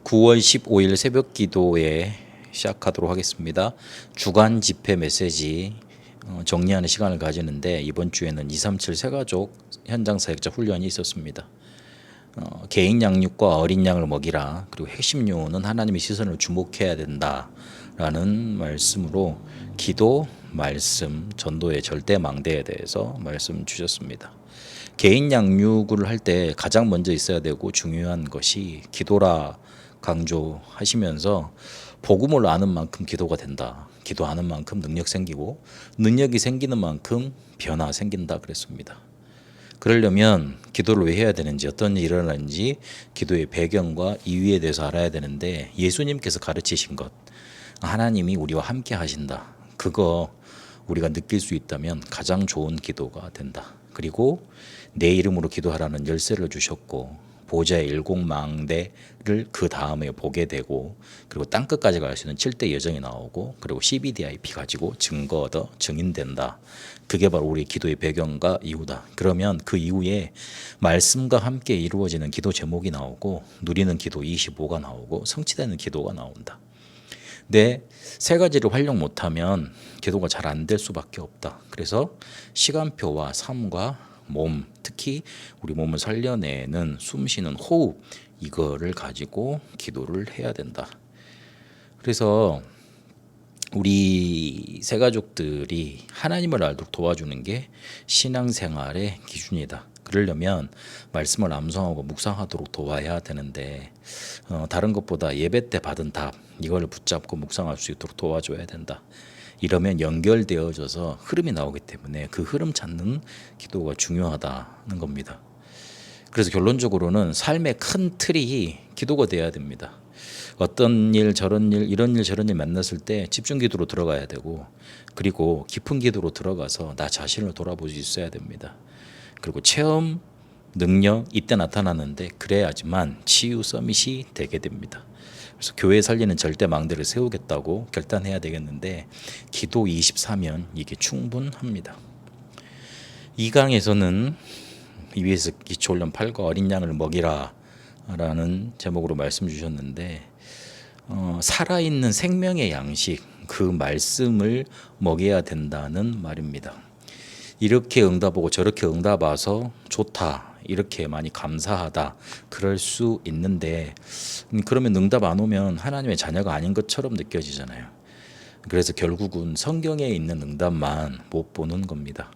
9월 15일 새벽 기도에 시작하도록 하겠습니다. 주간 집회 메시지 정리하는 시간을 가지는데 이번 주에는 237 새가족 현장 사역자 훈련이 있었습니다. 개인 양육과 어린 양을 먹이라, 그리고 핵심 요원은 하나님의 시선을 주목해야 된다라는 말씀으로 기도, 말씀, 전도의 절대 망대에 대해서 말씀 주셨습니다. 개인 양육을 할 때 가장 먼저 있어야 되고 중요한 것이 기도라 강조하시면서 복음을 아는 만큼 기도가 된다. 기도하는 만큼 능력 생기고 능력이 생기는 만큼 변화 생긴다 그랬습니다. 그러려면 기도를 왜 해야 되는지, 어떤 일이 일어나는지 기도의 배경과 이유에 대해서 알아야 되는데, 예수님께서 가르치신 것, 하나님이 우리와 함께 하신다, 그거 우리가 느낄 수 있다면 가장 좋은 기도가 된다. 그리고 내 이름으로 기도하라는 열쇠를 주셨고, 보좌의 일공망대를 그 다음에 보게 되고, 그리고 땅끝까지 갈 수 있는 7대 여정이 나오고, 그리고 CBDIP 가지고 증거 얻어 증인된다. 그게 바로 우리 기도의 배경과 이유다. 그러면 그 이후에 말씀과 함께 이루어지는 기도 제목이 나오고, 누리는 기도 25가 나오고, 성취되는 기도가 나온다. 네, 세 가지를 활용 못하면 기도가 잘 안 될 수밖에 없다. 그래서 시간표와 삶과 몸, 특히 우리 몸을 살려내는 숨 쉬는 호흡, 이거를 가지고 기도를 해야 된다. 그래서 우리 세 가족들이 하나님을 알도록 도와주는 게 신앙생활의 기준이다. 그러려면 말씀을 암송하고 묵상하도록 도와야 되는데, 다른 것보다 예배 때 받은 답, 이걸 붙잡고 묵상할 수 있도록 도와줘야 된다. 이러면 연결되어져서 흐름이 나오기 때문에 그 흐름 찾는 기도가 중요하다는 겁니다. 그래서 결론적으로는 삶의 큰 틀이 기도가 돼야 됩니다. 어떤 일, 저런 일, 이런 일, 저런 일 만났을 때 집중 기도로 들어가야 되고, 그리고 깊은 기도로 들어가서 나 자신을 돌아볼 수 있어야 됩니다. 그리고 체험, 능력, 이때 나타나는데 그래야지만 치유 서밋이 되게 됩니다. 그래서 교회 살리는 절대 망대를 세우겠다고 결단해야 되겠는데, 기도 24면 이게 충분합니다. 2강에서는 EBS 기초훈련 8과 어린 양을 먹이라 라는 제목으로 말씀 주셨는데, 살아있는 생명의 양식, 그 말씀을 먹여야 된다는 말입니다. 이렇게 응답하고 저렇게 응답와서 좋다, 이렇게 많이 감사하다, 그럴 수 있는데, 그러면 응답 안 오면 하나님의 자녀가 아닌 것처럼 느껴지잖아요. 그래서 결국은 성경에 있는 응답만 못 보는 겁니다.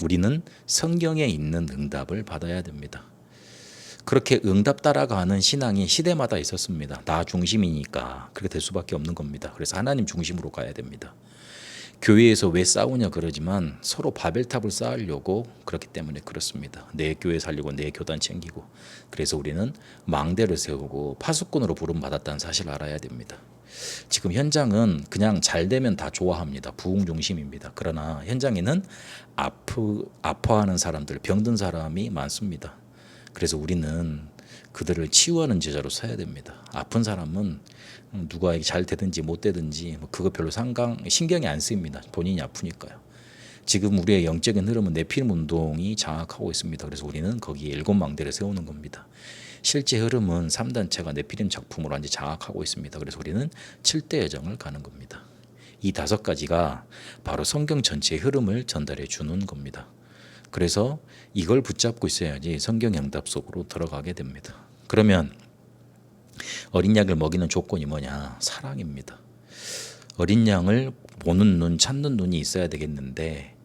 우리는 성경에 있는 응답을 받아야 됩니다. 그렇게 응답 따라가는 신앙이 시대마다 있었습니다. 나 중심이니까 그렇게 될 수밖에 없는 겁니다. 그래서 하나님 중심으로 가야 됩니다. 교회에서 왜 싸우냐 그러지만 서로 바벨탑을 쌓으려고 그렇기 때문에 그렇습니다. 내 교회 살리고 내 교단 챙기고. 그래서 우리는 망대를 세우고 파수꾼으로 부름받았다는 사실을 알아야 됩니다. 지금 현장은 그냥 잘 되면 다 좋아합니다. 부흥 중심입니다. 그러나 현장에는 아파하는 사람들, 병든 사람이 많습니다. 그래서 우리는 그들을 치유하는 제자로 서야 됩니다. 아픈 사람은 누가 잘 되든지 못 되든지 그거 별로 신경이 안 쓰입니다. 본인이 아프니까요. 지금 우리의 영적인 흐름은 네피림 운동이 장악하고 있습니다. 그래서 우리는 거기에 일곱망대를 세우는 겁니다. 실제 흐름은 3단체가 네피림 작품으로 완전히 장악하고 있습니다. 그래서 우리는 7대 여정을 가는 겁니다. 이 5가지가 바로 성경 전체의 흐름을 전달해 주는 겁니다. 그래서 이걸 붙잡고 있어야지 성경 응답 속으로 들어가게 됩니다. 그러면 어린 양을 먹이는 조건이 뭐냐? 사랑입니다. 어린 양을 보는 눈, 찾는 눈이 있어야 되겠는데,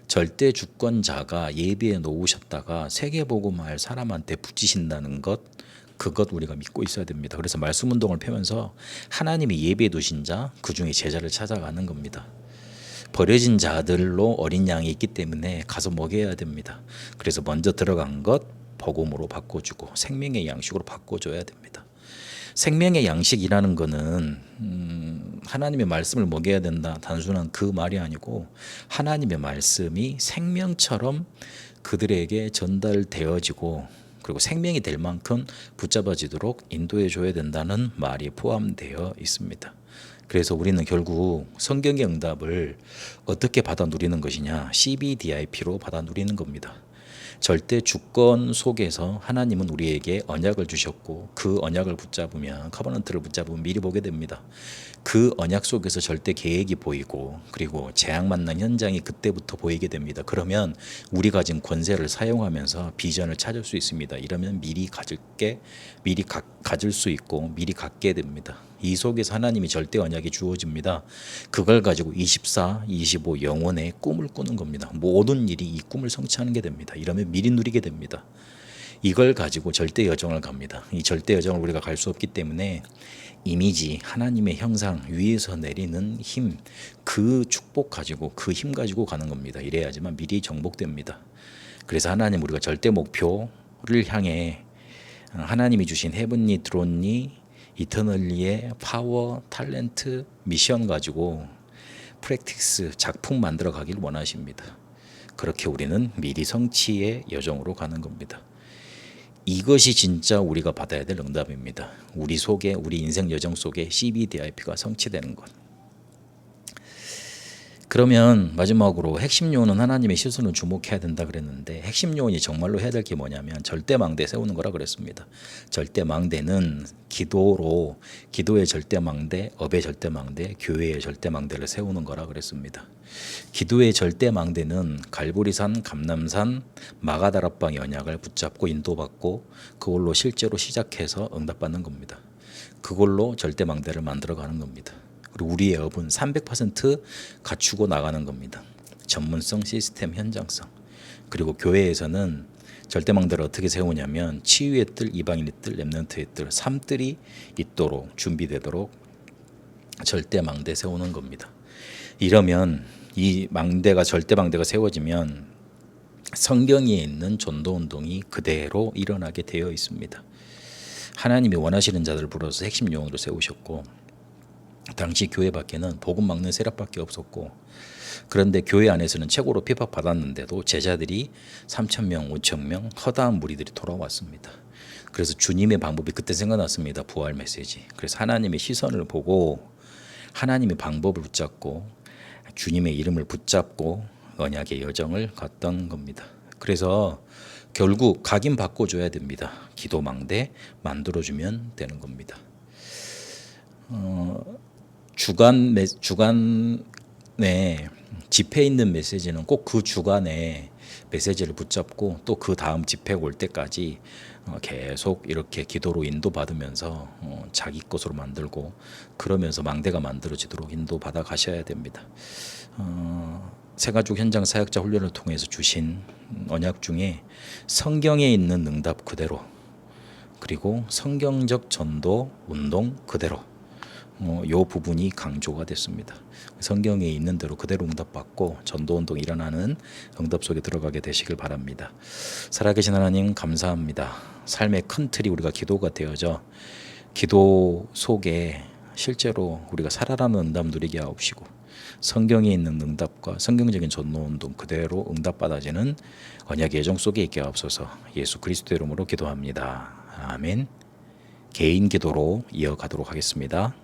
절대 주권자가 예비해 놓으셨다가 세계복음할 사람한테 붙이신다는 것, 그것 우리가 믿고 있어야 됩니다. 그래서 말씀 운동을 펴면서 하나님이 예비해 두신 자, 그 중에 제자를 찾아가는 겁니다. 버려진 자들로 어린 양이 있기 때문에 가서 먹여야 됩니다. 그래서 먼저 들어간 것 복음으로 바꿔주고 생명의 양식으로 바꿔줘야 됩니다. 생명의 양식이라는 거는 하나님의 말씀을 먹여야 된다, 단순한 그 말이 아니고 하나님의 말씀이 생명처럼 그들에게 전달되어지고, 그리고 생명이 될 만큼 붙잡아지도록 인도해 줘야 된다는 말이 포함되어 있습니다. 그래서 우리는 결국 성경의 응답을 어떻게 받아 누리는 것이냐? CBDIP로 받아 누리는 겁니다. 절대 주권 속에서 하나님은 우리에게 언약을 주셨고 그 언약을 붙잡으면 커버넌트를 붙잡으면 미리 보게 됩니다. 그 언약 속에서 절대 계획이 보이고 그리고 재앙 만난 현장이 그때부터 보이게 됩니다. 그러면 우리 가진 권세를 사용하면서 비전을 찾을 수 있습니다. 이러면 미리 가질 수 있고 미리 갖게 됩니다. 이 속에서 하나님이 절대 언약이 주어집니다. 그걸 가지고 24, 25 영혼의 꿈을 꾸는 겁니다. 모든 일이 이 꿈을 성취하는 게 됩니다. 이러면 미리 누리게 됩니다. 이걸 가지고 절대 여정을 갑니다. 이 절대 여정을 우리가 갈 수 없기 때문에 이미지, 하나님의 형상 위에서 내리는 힘, 그 축복 가지고 그 힘 가지고 가는 겁니다. 이래야지만 미리 정복됩니다. 그래서 하나님 우리가 절대 목표를 향해 하나님이 주신 헤븐리 드론리 이터널리의 파워, 탤런트, 미션 가지고 프랙티스 작품 만들어 가길 원하십니다. 그렇게 우리는 미리 성취의 여정으로 가는 겁니다. 이것이 진짜 우리가 받아야 될 응답입니다. 우리 속에 우리 인생 여정 속에 CBDIP가 성취되는 것. 그러면 마지막으로 핵심 요원은 하나님의 시선을 주목해야 된다 그랬는데 핵심 요원이 정말로 해야 될 게 뭐냐면 절대망대 세우는 거라 그랬습니다. 절대망대는 기도의 절대망대, 업의 절대망대, 교회의 절대망대를 세우는 거라 그랬습니다. 기도의 절대망대는 갈보리산, 감남산, 마가다락방의 언약을 붙잡고 인도받고 그걸로 실제로 시작해서 응답받는 겁니다. 그걸로 절대망대를 만들어가는 겁니다. 그리고 우리의 업은 300% 갖추고 나가는 겁니다. 전문성, 시스템, 현장성. 그리고 교회에서는 절대망대를 어떻게 세우냐면 치유의 뜰, 이방인의 뜰, 렘넌트의 뜰, 3뜰이 있도록 준비되도록 절대망대 세우는 겁니다. 이러면 이 절대망대가 세워지면 성경에 있는 전도운동이 그대로 일어나게 되어 있습니다. 하나님이 원하시는 자들을 불러서 핵심 요원으로 세우셨고 당시 교회 밖에는 복음 막는 세력밖에 없었고 그런데 교회 안에서는 최고로 핍박받았는데도 제자들이 3,000명, 5,000명 허다한 무리들이 돌아왔습니다. 그래서 주님의 방법이 그때 생각났습니다. 부활 메시지. 그래서 하나님의 시선을 보고 하나님의 방법을 붙잡고 주님의 이름을 붙잡고 언약의 여정을 갔던 겁니다. 그래서 결국 각인 바꿔줘야 됩니다. 기도망대 만들어주면 되는 겁니다. 주간에 집회 있는 메시지는 꼭 그 주간에 메시지를 붙잡고 또 그 다음 집회가 올 때까지 계속 이렇게 기도로 인도받으면서 자기 것으로 만들고 그러면서 망대가 만들어지도록 인도받아 가셔야 됩니다. 새가족 현장 사역자 훈련을 통해서 주신 언약 중에 성경에 있는 응답 그대로 그리고 성경적 전도 운동 그대로 요 부분이 강조가 됐습니다. 성경에 있는 대로 그대로 응답받고 전도운동 일어나는 응답 속에 들어가게 되시길 바랍니다. 살아계신 하나님 감사합니다. 삶의 큰 틀이 우리가 기도가 되어져 기도 속에 실제로 우리가 살아라는 응답 누리게 하옵시고 성경에 있는 응답과 성경적인 전도운동 그대로 응답받아지는 언약의 예정 속에 있게 하옵소서. 예수 그리스도 이름으로 기도합니다. 아멘. 개인 기도로 이어가도록 하겠습니다.